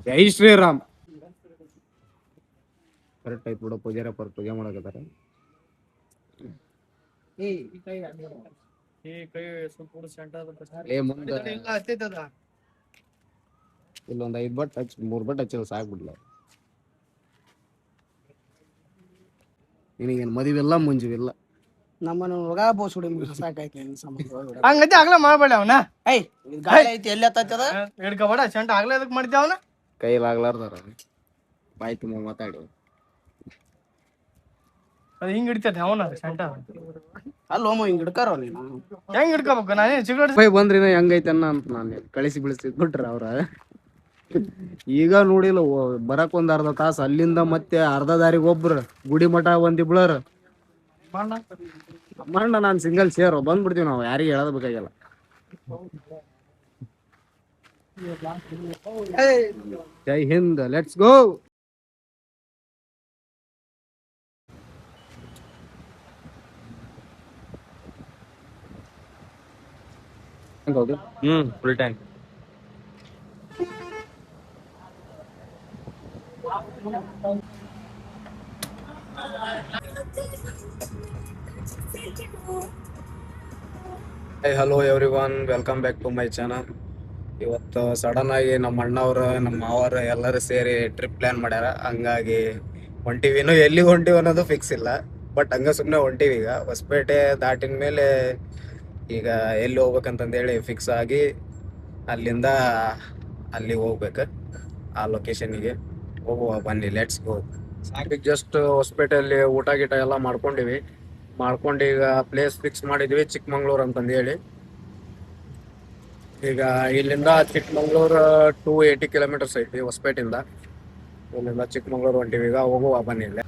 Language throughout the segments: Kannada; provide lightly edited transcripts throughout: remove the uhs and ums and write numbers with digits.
ಜೈ ಶ್ರೀರಾಮ್. ಕರೆಕ್ಟ್ ಆಯ್ತು ಬಿಡ. ಪೂಜಾರಪ್ಪ ಪೂಜೆ ಮಾಡಕತ್ತಾರ. ಇಲ್ಲೊಂದ್ 5 ಬಟ್ 3 ಬಟ್ ಹಚ್ಚಿದ ಸಾಕ್ಬಿಡ್ಲ. ನಿನಗೇನು ಮದುವೆಲ್ಲ ಮುಂಜುವಿಲ್ಲ. ನಮ್ಮನ್ನ ಹುಡುಗ ಬೋಸುಡಿ ಸಾಕಾಯ್ತು. ಹಂಗತಿ ಆಗ್ಲ ಮಾಡ್ಬೇಡ ಅವನ. ಗಾಳಿ ಐತಿ ಎಲ್ಲಿ ಹತ್ತದ ಹಿಡ್ಕೋಬೇಡ. ಶಂಟ ಆಗ್ಲೇ ಅದಕ್ಕೆ ಮಾಡ್ತೀವಿ ಅವನ ಕೈಲಾಗ್ಲಾರ್ದಾರ ಬಾಯ್ ತುಂಬ ಮಾತಾಡಿ. ಅದು ಹಿಂಗ್ ಹಿಡಿತೈತೆ ಅವನ ಶಂಟ. ಅಲ್ಲೋಮ ಹಿಂಗ್ ಹಿಡ್ಕಾರ ನೀನು ಹೆಂಗ್ ಹಿಡ್ಕೋಬೇಕು? ನಾನೇನು ಸಿಗರೇಟ್ ಬೈ ಬಂದ್ರಿನ ಹೆಂಗೈತೆ ಅಂತ ನಾನು ಕಳಿಸಿ ಬಿಡಿಸಿ ಬಿಟ್ರ ಅವ್ರ. ಈಗ ನೋಡಿಲ್ಲ ಬರಕ್ ಒಂದ್ ಅರ್ಧ ತಾಸು ಅಲ್ಲಿಂದ ಮತ್ತೆ ಅರ್ಧ ದಾರಿಗೆ ಒಬ್ರು ಗುಡಿ ಮಠ ಒಂದಿಬ್ಳರ್ ಅಮ್ಮಣ್ಣ ನಾನ್ ಸಿಂಗಲ್ ಸೇರು ಬಂದ್ಬಿಡ್ತೀವಿ ನಾವು. ಯಾರಿಗೆ ಹೇಳೋದ್ ಬೇಕಾಗಿಲ್ಲ. ಜೈ ಹಿಂದ್, let's go. Full tank. Hello everyone, welcome back to my channel. ಇವತ್ತು ಸಡನ್ ಆಗಿ ನಮ್ಮ ಅಣ್ಣವ್ರು ನಮ್ಮ ಮಾವರು ಎಲ್ಲರೂ ಸೇರಿ ಟ್ರಿಪ್ ಪ್ಲಾನ್ ಮಾಡ್ಯಾರ. ಹಂಗಾಗಿ ಹೊಂಟಿವಿ. ಇನ್ನೂ ಎಲ್ಲಿಗೆ ಹೊಂಟಿವಿ ಅನ್ನೋದು ಫಿಕ್ಸ್ ಇಲ್ಲ, ಬಟ್ ಹಂಗ ಸುಮ್ಮನೆ ಹೊಂಟಿವಿ. ಈಗ ಹೊಸಪೇಟೆ ದಾಟಿನ ಮೇಲೆ ಈಗ ಎಲ್ಲಿ ಹೋಗ್ಬೇಕಂತಂದೇಳಿ ಫಿಕ್ಸ್ ಆಗಿ ಅಲ್ಲಿಂದ ಅಲ್ಲಿ ಹೋಗ್ಬೇಕು. ಆ ಲೊಕೇಶನ್ಗೆ ಹೋಗುವ ಬನ್ನಿ, ಲೆಟ್ಸ್ ಗೋ. ಸಾಕಿಗೆ ಜಸ್ಟ್ ಹೊಸಪೇಟೆಯಲ್ಲಿ ಊಟ ಗೀಟ ಎಲ್ಲ ಮಾಡ್ಕೊಂಡಿವಿ. ಮಾಡ್ಕೊಂಡು ಈಗ ಪ್ಲೇಸ್ ಫಿಕ್ಸ್ ಮಾಡಿದ್ವಿ, ಚಿಕ್ಕಮಂಗ್ಳೂರು ಅಂತಂದೇಳಿ. ಈಗ ಇಲ್ಲಿಂದ ಚಿಕ್ಕಮಂಗ್ಳೂರು 280 ಕಿಲೋಮೀಟರ್ಸ್ ಐತಿ ಹೊಸಪೇಟೆಯಿಂದ. ಇಲ್ಲಿಂದ ಚಿಕ್ಕಮಂಗ್ಳೂರು ಹೊಂಟಿವಿ. ಈಗ ಹೋಗುವ ಬನ್ನಿ. ಇಲ್ಲೇ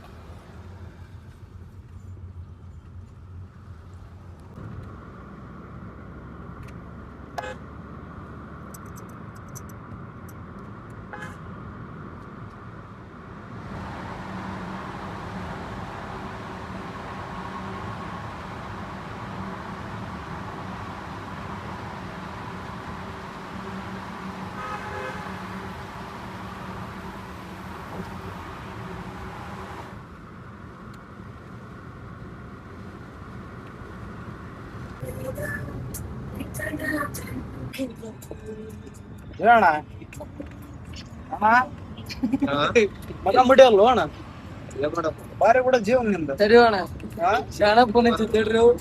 ಅಣ್ಣ ಮಗ ಬಿಡಿಯಲ್ವ ಅಣ್ಣ? ಬಾರಿ ಕೂಡ ಜೀವನ ನಿಂದ. ಸರಿ ಅಣ್ಣ, ಶಾಣ ಫೋನ್ ಹಚ್ಚಿದ್ದೇಳ್ರಿ ಅವು.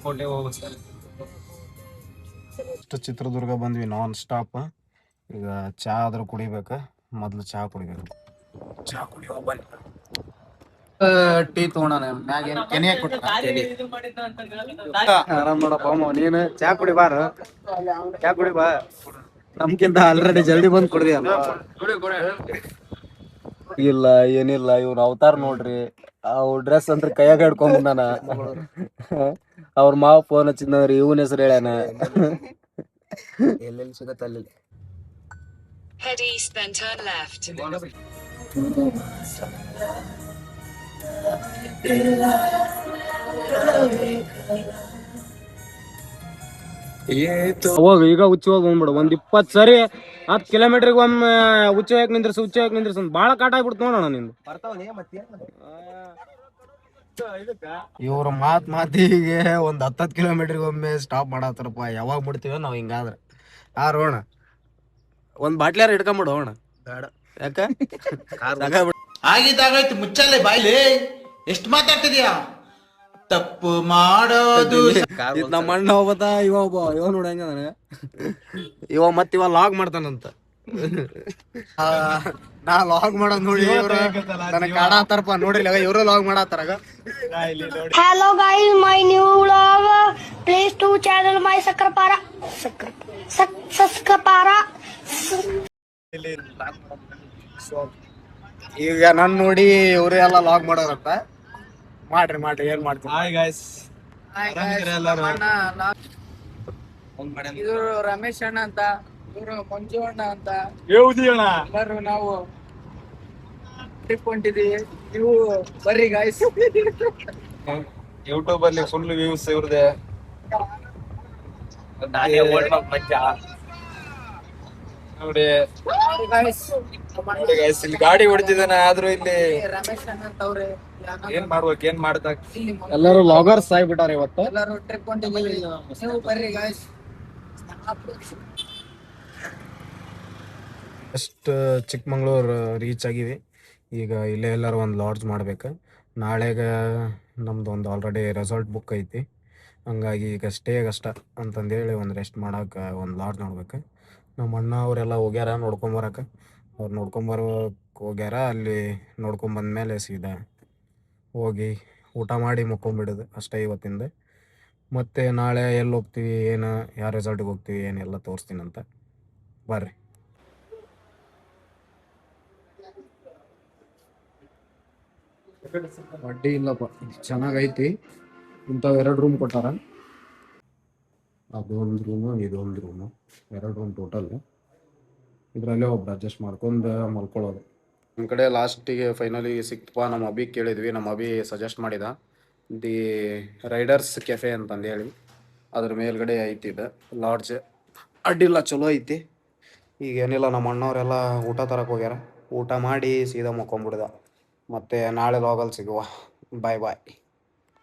ಕೋಟೆ ಹೋಗುತ್ತೆ ಸರ್. ಚಿತ್ರದುರ್ಗ ಬಂದ್ವಿ ನಾನ್ ಸ್ಟಾಪ್. ಈಗ ಚಹಾ ಆದ್ರೂ ಕುಡಿಬೇಕು. ಮೊದ್ಲು ಚಹಾ ಕುಡಿಬೇಕು. ಚಹಾ ಕುಡಿಯೋ ಬನ್ನಿ. ಟೀ ತಗೋಣ. ಆರಾಮ್ ನೋಡಪ್ಪ ನೀನು ಚಹಾ ಕುಡಿ ಬಾರ. ಚಹಾ ಕುಡಿ ಬಾ. ನಮ್ಗಿಂತ ಆಲ್ರೆಡಿ ಜಲ್ದಿ ಬಂದ್ ಕುಡ್ದಿಯಲ್ಲ. ಇಲ್ಲ ಏನಿಲ್ಲ, ಇವ್ನ ಅವತಾರ ನೋಡ್ರಿ. ಅವ್ ಡ್ರೆಸ್ ಅಂತ ಕೈಯಾಗ ಹಿಡ್ಕೊಂಡ್ ಬಂದಾನ. ಅವ್ರ ಮಾವ ಫೋನ್ ಹಚ್ಚಿದ್ರಿ, ಇವನ್ ಹೆಸರು ಹೇಳ್ಯಾನ. ಎಲ್ಲೆಲ್ಲಿ ಸಿಗತ್ತ ಅಲ್ಲಿ. Head east, then turn left. ಹೋಗ ಈಗ ಹುಚ್ಚಿ ಹೋಗಿ ಬಂದ್ಬಿಡು. ಒಂದ್ 20 ಸರಿ 10 ಕಿಲೋಮೀಟರ್ಗೆ ಒಮ್ಮೆ ಹುಚ್ಚಿ ಹೋಗಕ್ ನಿಂದ್ರಸ ಬಾಳ ಕಾಟ ಆಗ್ಬಿಡ್ತು ನೋಡೋಣ ನಿಂದು. ಇವ್ರ ಮಾತಿಗೆ ಒಂದ್ 10 ಕಿಲೋಮೀಟರ್ಗೆ ಒಮ್ಮೆ ಸ್ಟಾಪ್ ಮಾಡತ್ತಾರಪ್ಪ. ಯಾವಾಗ ಬಿಡ್ತೀವ ನಾವ್ ಹಿಂಗಾದ್ರ? ರೋಣ ಒಂದ್ ಬಾಟ್ಲಿಯಾರ ಹಿಡ್ಕೊಂಬಿಡು ಹೋಣ. ಬೇಡ, ಯಾಕ ಆಗಿದ್ದಾಗಾಯ್ತು. ಮುಚ್ಚಲ್ಲೇ ಬಾಯ್ಲಿ, ಎಷ್ಟು ಮಾತಾಡ್ತಿದ್ಯಾ? ತಪ್ಪು ಮಾಡೋದು ನಮ್ಮ ಅಣ್ಣ ಹೋಗ್ಬತ್ತ. ಇವ ನೋಡ ಹೆಂಗ ನನಗ. ಇವ ಲಾಗ್ ಮಾಡ್ತಾನಂತ. ನಾ ಲಾಗ್ ಮಾಡೋದ್ ನೋಡಿ ನನಗ್ ಕಾಡಾತಾರಪ್ಪ. ನೋಡಿಲ್ಲ ಇವ್ರು log ಮಾಡತ್ತಾರಾಗ. Hello guys, my new vlog. Please to channel my Sakrapara. Sakrapara. ಈಗ ನನ್ ನೋಡಿ ಇವ್ರು ಎಲ್ಲ ಲಾಗ್ ಮಾಡೋರಪ್ಪ. ಮಾಡ್ರಿ ಏನ್ ಮಾಡ್ತೀವಿ. ಹಾಯ್ ಗಾಯ್ಸ್, ಇದು ರಮೇಶ್ ಅಣ್ಣ ಅಂತ, ಇವರು ಮಂಜು ಅಣ್ಣ ಅಂತ. ಎಲ್ಲರೂ ನಾವು ಟ್ರಿಪ್ ಹೊಂಟಿದೀವಿ. ನೀವು ಬರ್ರಿ ಗಾಯ್ಸ್. ಯೂಟ್ಯೂಬ್ ಅಲ್ಲಿ ಫುಲ್ ವ್ಯೂಸ್ ಇವ್ರದೆ. ನೋಡಿ ಇಲ್ಲಿ ಗಾಡಿ ಹೊಡಿತಿದ್ದಾನೆ, ಆದ್ರೂ ಇಲ್ಲಿ ರಮೇಶ್ ಅಣ್ಣ ಅಂತವ್ರೆ ಏನ್ ಮಾಡ್ಬೇಕು, ಏನ್ ಮಾಡ್ದಾಗ ಎಲ್ಲರೂ ಲಾಗರ್ಸ್ ಆಗಿಬಿಟ್ಟಾರ ಇವತ್ತು. ಎಲ್ಲರೂ ಟ್ರಿಪ್ ಹೊಂಟಿದ್ದೀವಿ, ನೀವು ಬರ್ರಿ ಗಾಯ್ಸ್. ಜಸ್ಟ್ ಚಿಕ್ಕಮಂಗ್ಳೂರು ರೀಚ್ ಆಗಿವಿ. ಈಗ ಇಲ್ಲೇ ಎಲ್ಲರೂ ಒಂದು ಲಾಡ್ಜ್ ಮಾಡ್ಬೇಕು. ನಾಳೆಗೆ ನಮ್ದು ಒಂದು ಆಲ್ರೆಡಿ ರೆಸಾರ್ಟ್ ಬುಕ್ ಐತಿ. ಹಂಗಾಗಿ ಈಗ ಸ್ಟೇಗಷ್ಟ ಅಂತಂದೇಳಿ ಒಂದು ರೆಸ್ಟ್ ಮಾಡೋಕೆ ಒಂದು ಲಾಡ್ಜ್ ನೋಡ್ಬೇಕು. ನಮ್ಮ ಅಣ್ಣ ಅವರೆಲ್ಲ ಹೋಗ್ಯಾರ ನೋಡ್ಕೊಂಬರಕ್ಕೆ. ಅವ್ರು ನೋಡ್ಕೊಂಬರೋಕೆ ಹೋಗ್ಯಾರ. ಅಲ್ಲಿ ನೋಡ್ಕೊಂಬಂದ್ಮೇಲೆ ಸೀದಾ ಹೋಗಿ ಊಟ ಮಾಡಿ ಮುಕ್ಕೊಂಬಿಡೋದು ಅಷ್ಟೇ ಇವತ್ತಿಂದ. ಮತ್ತು ನಾಳೆ ಎಲ್ಲಿ ಹೋಗ್ತೀವಿ, ಏನು ಯಾವ ರೆಸಾರ್ಟಿಗೆ ಹೋಗ್ತೀವಿ ಏನೆಲ್ಲ ತೋರಿಸ್ತೀನಂತ. ಬರ್ರಿ. ಅಡ್ಡಿ ಇಲ್ಲಪ್ಪ, ಚೆನ್ನಾಗೈತಿ. ಇಂಥವು 2 ರೂಮ್ ಕೊಟ್ಟಾರ. ಅದೊಂದು ರೂಮು, ಇದೊಂದು ರೂಮು, 2 ರೂಮ್ ಟೋಟಲ್. ಇದರಲ್ಲೇ ಒಬ್ರು ಅಡ್ಜಸ್ಟ್ ಮಾಡ್ಕೊಂಡು ಮಲ್ಕೊಳ್ಳೋದು. ನಮ್ಮ ಕಡೆ ಲಾಸ್ಟಿಗೆ ಫೈನಲಿ ಸಿಕ್ತಪ್ಪ. ನಮ್ಮ ಅಭಿ ಕೇಳಿದ್ವಿ, ನಮ್ಮ ಅಭಿ ಸಜೆಸ್ಟ್ ಮಾಡಿದ ದಿ ರೈಡರ್ಸ್ ಕೆಫೆ ಅಂತಂದೇಳಿ. ಅದ್ರ ಮೇಲ್ಗಡೆ ಐತಿ ಇದು ಲಾಡ್ಜ್. ಅಡ್ಡಿಲ್ಲ, ಚಲೋ ಐತಿ. ಈಗ ಏನಿಲ್ಲ, ನಮ್ಮ ಅಣ್ಣವರೆಲ್ಲ ಊಟ ತರಕ್ಕೆ ಹೋಗ್ಯಾರ. ಊಟ ಮಾಡಿ ಸೀದಾ ಮುಕ್ಕೊಂಬಿಡ್ದ. ಮತ್ತು ನಾಳೆ ಲಾಗಲ್ಲಿ ಸಿಗುವ. ಬಾಯ್ ಬಾಯ್.